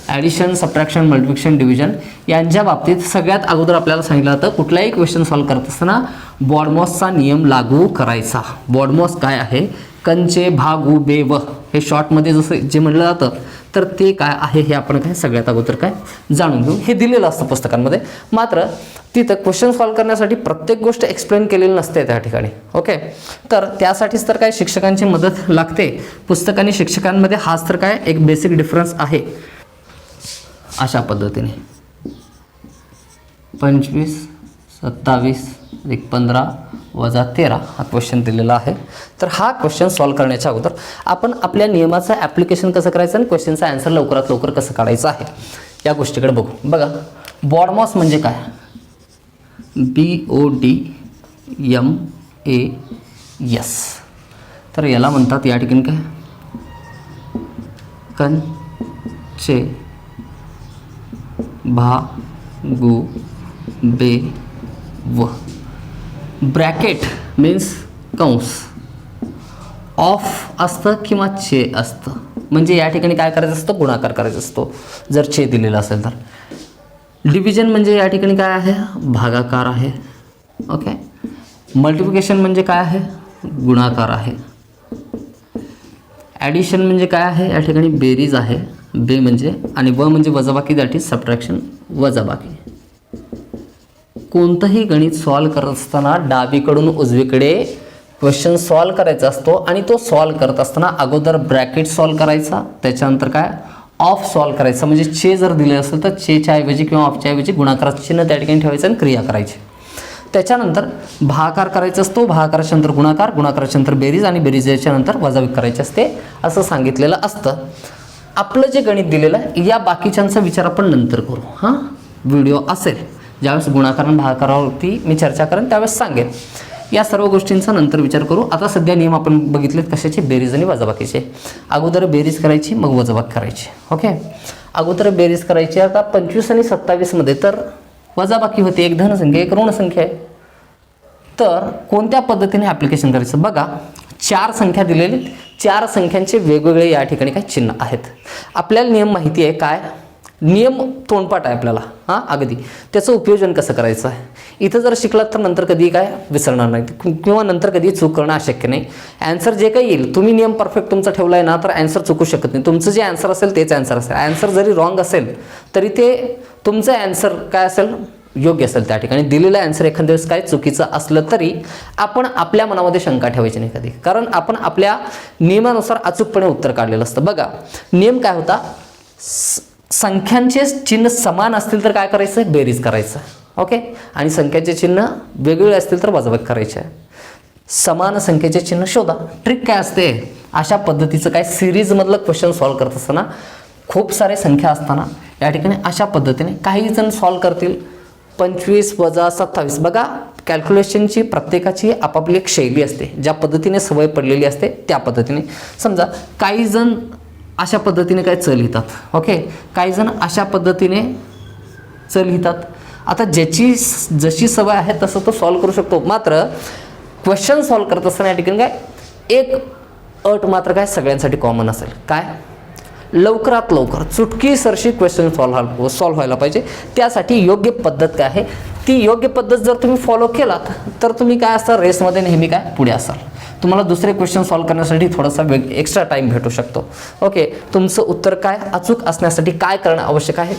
ॲडिशन, सबट्रॅक्शन, मल्टिप्लिकेशन, डिव्हिजन, यांच्या बाबतीत सगळ्यात अगोदर आपल्याला सांगितलं जातं कुठलाही क्वेश्चन सॉल्व्ह करत असताना बॉडमॉसचा नियम लागू करायचा. बॉडमॉस काय आहे, कंचे भागू बेव, हे शॉर्टमध्ये जसं जे म्हणलं जातं तर ते काय आहे हे आपण काय सगळ्यात अगोदर काय जाणून घेऊ. हे दिलेलं असतं पुस्तकांमध्ये, मात्र तिथं क्वेश्चन सॉल्व्ह करण्यासाठी प्रत्येक गोष्ट एक्सप्लेन केलेली नसते त्या ठिकाणी. ओके, तर त्यासाठीच तर काय शिक्षकांची मदत लागते. पुस्तक आणि शिक्षकांमध्ये हाच तर काय एक बेसिक डिफरन्स आहे. अशा पद्धतीने 25, 27, 15 वजा 13 हा क्वेश्चन दिलेला आहे. तर हा क्वेश्चन सॉल्व्ह करण्याच्या अगोदर आपण आपल्या नियमाचं ॲप्लिकेशन कसं करायचं आणि क्वेश्चनचा आन्सर लवकरात लवकर कसं काढायचं आहे या गोष्टीकडे बघू. बघा, बॉडमॉस म्हणजे काय, BODMAS. तर याला म्हणतात या ठिकाणी काय, कंचे भागुबे व. ब्रॅकेट मीन्स कंस, ऑफ असतं किंवा चे असतं, म्हणजे या ठिकाणी काय करायचं असतं, गुणाकार करायचा असतो जर चे दिलेला असेल तर. डिव्हिजन म्हणजे या ठिकाणी काय आहे, भागाकार आहे. ओके. मल्टिप्लिकेशन म्हणजे काय आहे, गुणाकार आहे. ॲडिशन म्हणजे काय आहे, या ठिकाणी बेरीज आहे, बे म्हणजे, आणि व म्हणजे वजाबाकी, दॅट इज सबट्रॅक्शन, वजाबाकी. कोणतंही गणित सॉल्व करत असताना डावीकडून उजवीकडे क्वेश्चन सॉल्व करायचा असतो, आणि तो सॉल्व करत असताना अगोदर ब्रॅकेट सॉल्व करायचा, त्याच्यानंतर काय ऑफ सॉल्व करायचं, म्हणजे चे जर दिले असेल तर चेच्या ऐवजी किंवा ऑफच्या ऐवजी गुणाकाराचं चिन्ह त्या ठिकाणी ठेवायचं आणि क्रिया करायची. त्याच्यानंतर भागाकार करायचा असतो, भागाकाराच्या नंतर गुणाकार, गुणाकाराच्या नंतर बेरीज, आणि बेरीजच्या नंतर वजाबाकी करायची असते, असं सांगितलेलं असतं. आपलं जे गणित दिलेलं आहे या बाकीच्यांचा विचार आपण नंतर करू. हां, व्हिडिओ असेल ज्यावेळेस गुणाकार आणि भागाकारावरती मी चर्चा करेन त्यावेळेस सांगेन. या सर्व गोष्टींचा नंतर विचार करू. आता सध्या नियम आपण बघितलेत कशाचे, बेरीज आणि वजाबाकीचे. अगोदर बेरीज करायची, मग वजाबाकी करायची. ओके. अगोदर बेरीज करायची. आता 25 आणि 27 मध्ये तर वजाबाकी होते, एक धनसंख्या एक ऋण संख्या आहे. तर कोणत्या पद्धतीने ॲप्लिकेशन करायचं बघा. 4 संख्या दिलेली, 4 संख्यांचे वेगवेगळे या ठिकाणी काय चिन्ह आहेत. आपल्याला नियम माहिती आहे, काय नियम तोंडपाठ आहे आपल्याला. हां, अगदी त्याचं उपयोजन कसं करायचं आहे. इथं जर शिकलात तर नंतर कधी काय विसरणार नाही, किंवा नंतर कधी चूक करणं अशक्य नाही. ॲन्सर जे काही येईल, तुम्ही नियम परफेक्ट तुमचा ठेवला आहे ना, तर ॲन्सर चुकू शकत नाही. तुमचं जे ॲन्सर असेल तेच ॲन्सर असेल. ॲन्सर जरी रॉंग असेल तरी ते तुमचं ॲन्सर काय असेल, योग्य असेल. त्या ठिकाणी दिलेलं ॲन्सर एखाद्या वेळेस काय चुकीचं असलं तरी आपण आपल्या मनामध्ये शंका ठेवायची नाही कधी, कारण आपण आपल्या नियमानुसार अचूकपणे उत्तर काढलेलं असतं. बघा, नियम काय होता, संख्यांचे चिन्ह समान असतील तर काय करायचं, बेरीज करायचं. ओके. आणि संख्याचे चिन्ह वेगवेगळे असतील तर वजाबाकी करायचे आहे. समान संख्येचे चिन्ह शोधा. ट्रिक काय असते, अशा पद्धतीचं काय सिरीजमधलं क्वेश्चन सॉल्व करत असताना खूप सारे संख्या असताना या ठिकाणी अशा पद्धतीने काही जण सॉल्व करतील. 25 वजा 27. बघा, कॅल्क्युलेशनची प्रत्येकाची आपापली एक शैली असते, ज्या पद्धतीने सवय पडलेली असते त्या पद्धतीने. समजा काही जण अशा पद्धतीने काय चल लिहितात. ओके. काही जण अशा पद्धतीने चल लिहितात. आता ज्याची जशी सवय आहे तसं तो सॉल्व करू शकतो. मात्र क्वेश्चन सॉल्व करत असताना या ठिकाणी काय एक अट मात्र काय सगळ्यांसाठी कॉमन असेल, काय लवकरात लवकर चुटकीसरशी क्वेश्चन सॉल्व व्हायला पाहिजे. त्यासाठी योग्य पद्धत काय आहे, ती योग्य पद्धत जर तुम्ही फॉलो केलात तर तुम्ही काय असाल, रेसमध्ये नेहमी काय पुढे असाल. तुम्हाला दुसरे क्वेश्चन सॉल्व करण्यासाठी थोडासा एक्स्ट्रा टाईम भेटू शकतो. ओके. तुमचं उत्तर काय अचूक असण्यासाठी काय करणं आवश्यक आहे,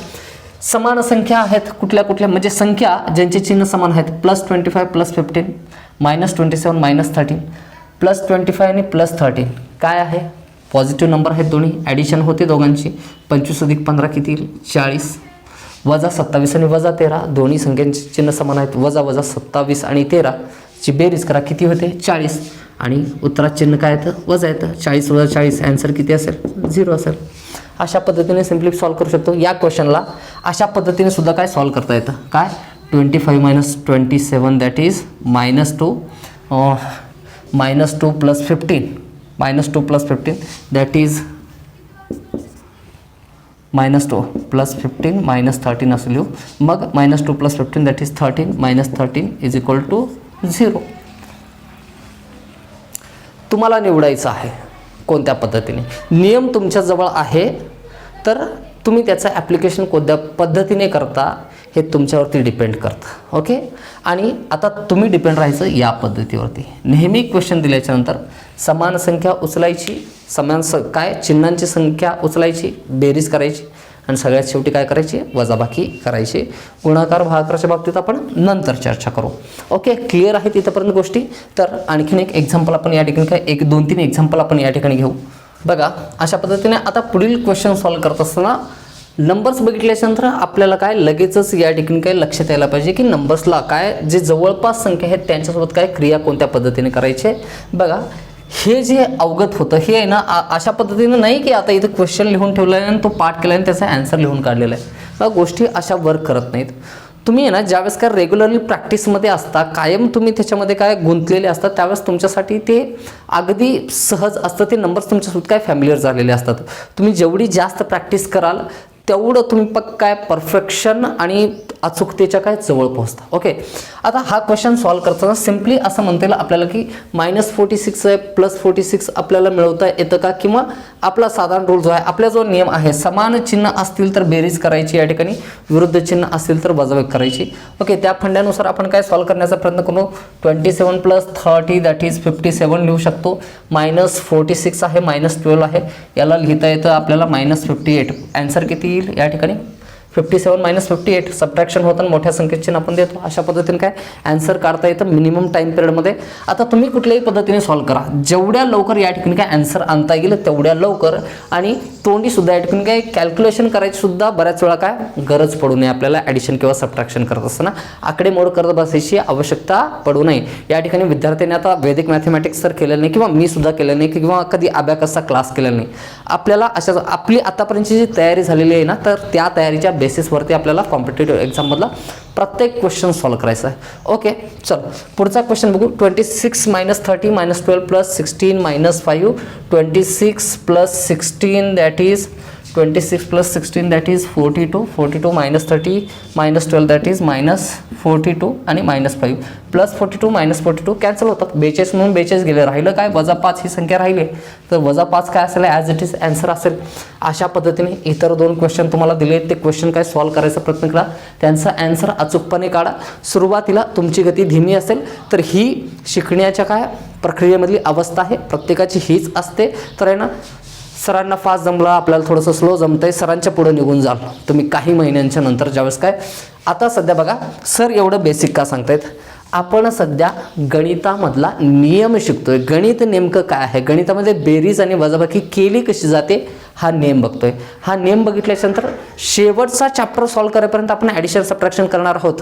समान संख्या आहेत कुठल्या कुठल्या, म्हणजे संख्या ज्यांचे चिन्ह समान आहेत, +25 +15, -27 -13, +25 आणि +13 काय आहे, पॉझिटिव्ह नंबर आहेत दोन्ही. ॲडिशन होते दोघांची. 25 + 15 किती येईल, 40. -27 आणि -13 दोन्ही संख्यांचे चिन्ह समान आहेत. -27 आणि 13 ची बेरीज करा, किती होते, 40. आणि उत्तरात चिन्ह काय येतं, वजा येतं. 40 + 40 ॲन्सर किती असेल, 0 असेल. अशा पद्धतीने सिम्पली सॉल्व करू शकतो. या क्वेश्चनला अशा पद्धतीने सुद्धा काय सॉल्व करता येतं, काय 25 - 27 दॅट इज -2 + 15 -2 + 15 दॅट इज -2 + 15 -13 असं लिहू. मग -2 + 15 दॅट इज 13 -13 = 0. तुम्हाला निवडायचं आहे कोणत्या पद्धतीने. नियम तुमच्याजवळ आहे तर तुम्ही त्याचं ॲप्लिकेशन कोणत्या पद्धतीने करता हे तुमच्यावरती डिपेंड करतं. ओके. आणि आता तुम्ही डिपेंड राहायचं या पद्धतीवरती. नेहमी क्वेश्चन दिल्याच्यानंतर समान संख्या उचलायची, काय चिन्हांची संख्या उचलायची, बेरीज करायची, आणि सगळ्यात शेवटी काय करायची, वजाबाकी करायची. गुणाकार भागाकाराच्या बाबतीत आपण नंतर चर्चा करू. ओके. क्लिअर आहे तिथंपर्यंत गोष्टी. तर आणखीन एक एक्झाम्पल आपण या ठिकाणी काय 1-2-3 एक्झाम्पल आपण या ठिकाणी घेऊ. बघा, अशा पद्धतीने आता पुढील क्वेश्चन सॉल्व करत असताना नंबर्स बघितल्याच्यानंतर आपल्याला काय लगेचच या ठिकाणी काय लक्षात यायला पाहिजे की नंबर्सला काय जे जवळपास संख्या आहेत त्यांच्यासोबत काय क्रिया कोणत्या पद्धतीने करायचे. बघा, हे जे अवगत होतं हे आहे ना, अशा पद्धतीने नाही की आता इथं क्वेश्चन लिहून ठेवला आहे आणि तो पाठ केला आणि त्याचा ॲन्सर लिहून काढलेला आहे. गोष्टी अशा वर्क करत नाहीत. तुम्ही आहे ना ज्यावेळेस काय रेग्युलरली प्रॅक्टिसमध्ये असता, कायम तुम्ही त्याच्यामध्ये काय गुंतलेले असतात, त्यावेळेस तुमच्यासाठी ते अगदी सहज असतं, ते नंबर्स तुमच्यासोबत काय फॅमिलियर झालेले असतात. तुम्ही जेवढी जास्त प्रॅक्टिस कराल तेवढं तुम्ही काय परफेक्शन आणि अचूकतेच्या काय जवळ पोहोचता. ओके, आता हा क्वेश्चन सॉल्व्ह करताना सिम्पली असं म्हणता येईल आपल्याला की -46 आहे +46 आपल्याला मिळवता येतं का, किंवा आपला साधारण रूल जो आहे, आपला जो नियम आहे, समान चिन्ह असतील तर बेरीज करायची या ठिकाणी, विरुद्ध चिन्ह असतील तर वजाबाकी करायची. ओके, त्या फंड्यानुसार आपण काय सॉल्व्ह करण्याचा प्रयत्न करू. 27 + 30 दॅट इज 57 लिहू शकतो. -46 आहे, -12 आहे, याला लिहिता येतं आपल्याला -58. आन्सर किती येईल या ठिकाणी 57 - 58. सबट्रॅक्शन होतं, मोठ्या संख्येचे आपण देतो. अशा पद्धतीने काय आन्सर काढता येतं मिनिमम टाइम पिरियडमध्ये. आता तुम्ही कुठल्याही पद्धतीने सॉल्व्ह करा, जेवढ्या लवकर या ठिकाणी काय आन्सर आणता येईल तेवढ्या लवकर, आणि तोंडी सुद्धा या ठिकाणी काय कॅल्क्युलेशन करायची सुद्धा बऱ्याच वेळा काय गरज पडू नये. आपल्याला ॲडिशन किंवा सबट्रॅक्शन करत असताना आकडेमोड करत बसायची आवश्यकता पडू नये. या ठिकाणी विद्यार्थ्यांनी आता वैदिक मॅथमॅटिक्स तर केलेलं नाही, किंवा मी सुद्धा केलं नाही, किंवा कधी अबॅकसचा क्लास केलेला नाही. आपल्याला अशा आपली आतापर्यंतची जी तयारी झालेली आहे ना, तर त्या तयारीच्या बेसिसवरती आपल्याला कॉम्पिटेटिव्ह एक्झाममधला प्रत्येक क्वेश्चन सॉल्व्ह करायचा आहे. ओके, चल पुढचा क्वेश्चन बघू. 26 - 30 - 12 + 16 - 5. 26 + 16 that is 26 + 16 that is 42. 42 - 30 - 12 that is -42 आणि -5. +42 - 42 कॅन्सल होतात. 42 म्हणून 42 गेले, राहिलं काय -5 ही संख्या राहिली. तर -5 काय असेल, ॲज इट इज आन्सर असेल. अशा पद्धतीने इतर 2 क्वेश्चन तुम्हाला दिले, ते क्वेश्चन काय सॉल्व्ह करायचा प्रयत्न करा, त्यांचा आन्सर अचूकपणे काढा. सुरुवातीला तुमची गती धीमी असेल तर ही शिकण्याच्या काय प्रक्रियेमधली अवस्था आहे, प्रत्येकाची हीच असते. तर आहे ना, सरांना फास्ट जमलं, आपल्याला थोडंसं स्लो जमतंय, सरांच्या पुढे निघून जाल तुम्ही काही महिन्यांच्या नंतर. ज्यावेळेस काय आता सध्या बघा, सर एवढं बेसिक का सांगतायत, आपण सध्या गणितामधला नियम शिकतोय. गणित नेमकं काय आहे, गणितामध्ये बेरीज आणि वजाबाकी केली कशी जाते हा नियम बघतोय. हा नियम बघितल्याच्यानंतर शेवटचा चॅप्टर सॉल्व्ह करेपर्यंत आपण ॲडिशन सबट्रॅक्शन करणार आहोत.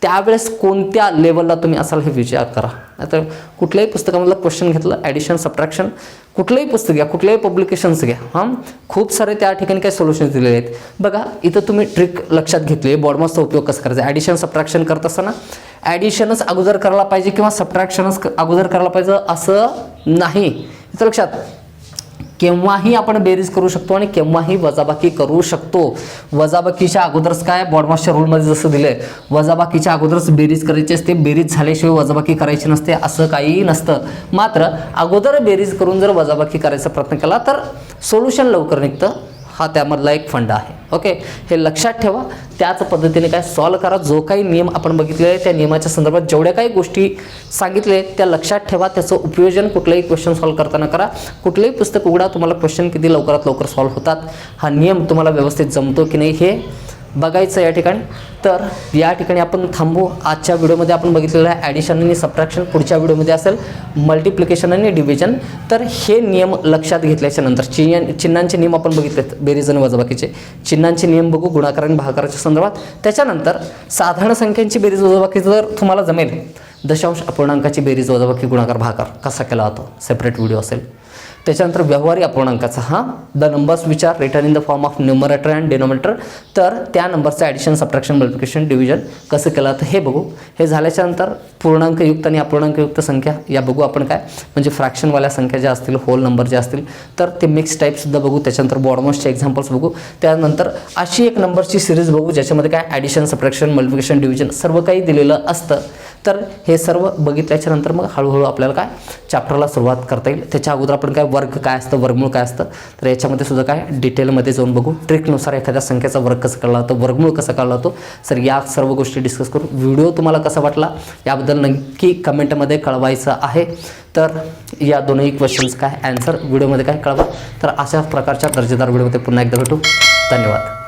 त्यावेळेस कोणत्या लेवलला तुम्ही असाल हे विचार करा. आता कुठल्याही पुस्तकामधलं क्वेश्चन घेतलं, ॲडिशन सबट्रॅक्शन कुठलंही पुस्तक घ्या, कुठल्याही पब्लिकेशन्स घ्या, खूप सारे त्या ठिकाणी काही सोल्युशन्स दिलेले आहेत. बघा इथं तुम्ही ट्रिक लक्षात घेतली, बॉडमॉसचा उपयोग कसा करायचा. ॲडिशन सबट्रॅक्शन करत असताना ॲडिशनच अगोदर करायला पाहिजे किंवा सबट्रॅक्शनच अगोदर करायला पाहिजे असं नाही. इथं लक्षात, केव्हाही आपण बेरीज करू शकतो आणि केव्हाही वजाबाकी करू शकतो. वजाबाकीच्या अगोदरच काय बॉडमॉसच्या रूलमध्ये जसं दिलंय, वजाबाकीच्या अगोदरच बेरीज करायची असते, बेरीज झाल्याशिवाय वजाबाकी करायची नसते, असं काही नसतं. मात्र अगोदर बेरीज करून जर वजाबाकी करायचा प्रयत्न केला तर सोल्युशन लवकर निघतं. हा त्यामधला एक फंड आहे. ओके, हे लक्षात ठेवा. त्याच पद्धतीने काय सॉल्व्ह करा. जो काही नियम आपण बघितले आहे त्या नियमाच्या संदर्भात जेवढ्या काही गोष्टी सांगितले त्या लक्षात ठेवा. त्याचं उपयोजन कुठलंही क्वेश्चन सॉल्व्ह करताना करा. कुठलंही पुस्तक उघडा, तुम्हाला क्वेश्चन किती लवकरात लवकर सॉल्व्ह होतात, हा नियम तुम्हाला व्यवस्थित जमतो की नाही हे बघायचं या ठिकाणी. तर या ठिकाणी आपण थांबू. आजच्या व्हिडिओमध्ये आपण बघितलेलं आहे ॲडिशन आणि सबट्रॅक्शन. पुढच्या व्हिडिओमध्ये असेल मल्टिप्लिकेशन आणि डिव्हिजन. तर हे नियम लक्षात घेतल्याच्या नंतर चिन्हांचे नियम आपण बघितलेत, बेरीज आणि वजाबाकीचे. चिन्हांचे नियम बघू गुणाकार आणि भागाकाराच्या संदर्भात. त्याच्यानंतर साधारण संख्यांची बेरीज वजाबाकी जर तुम्हाला जमेल, दशांश अपूर्णांकाची बेरीज वजाबाकी गुणाकार भागाकार कसा केला जातो सेपरेट व्हिडिओ असेल. त्याच्यानंतर व्यवहारी अपूर्णांकाचा the numbers which are return in the form of numerator and denominator. तर त्या नंबरचं ॲडिशन सबट्रॅक्शन मल्टिप्लिकेशन डिव्हिजन कसं केलं तर हे बघू. हे झाल्याच्यानंतर पूर्णांकयुक्त आणि अपूर्णांकयुक्त संख्या या बघू आपण, काय म्हणजे फ्रॅक्शनवाल्या संख्या ज्या असतील, होल नंबर जे असतील तर ते मिक्स टाईपसुद्धा बघू. त्याच्यानंतर बॉडमॉसचे एक्झाम्पल्स बघू. त्यानंतर अशी एक नंबरची सिरीज बघू ज्याच्यामध्ये काय ॲडिशन सबट्रॅक्शन मल्टिप्लिकेशन डिव्हिजन सर्व काही दिलेलं असतं. तर हे सर्व बघितल्याच्या नंतर मग हळूहळू आपल्याला काय चॅप्टरला सुरुवात करता येईल. त्याच्या अगोदर आपण काय वर्ग काय असतं, वर्गमूळ काय असतं, तर याच्यामध्ये सुद्धा काय डिटेलमध्ये जाऊन बघू. ट्रिकनुसार एखाद्या संख्येचा वर्ग कसा काढला जातो, वर्गमूळ कसा काढला जातो. सर या सर्व गोष्टी डिस्कस करू. व्हिडिओ तुम्हाला कसा वाटला याबद्दल नक्की कमेंटमध्ये कळवायचं आहे. तर या दोनही क्वेश्चन्स काय आन्सर व्हिडिओमध्ये काय कळवा. तर अशा प्रकारच्या दर्जेदार व्हिडिओमध्ये पुन्हा एकदा भेटू. धन्यवाद.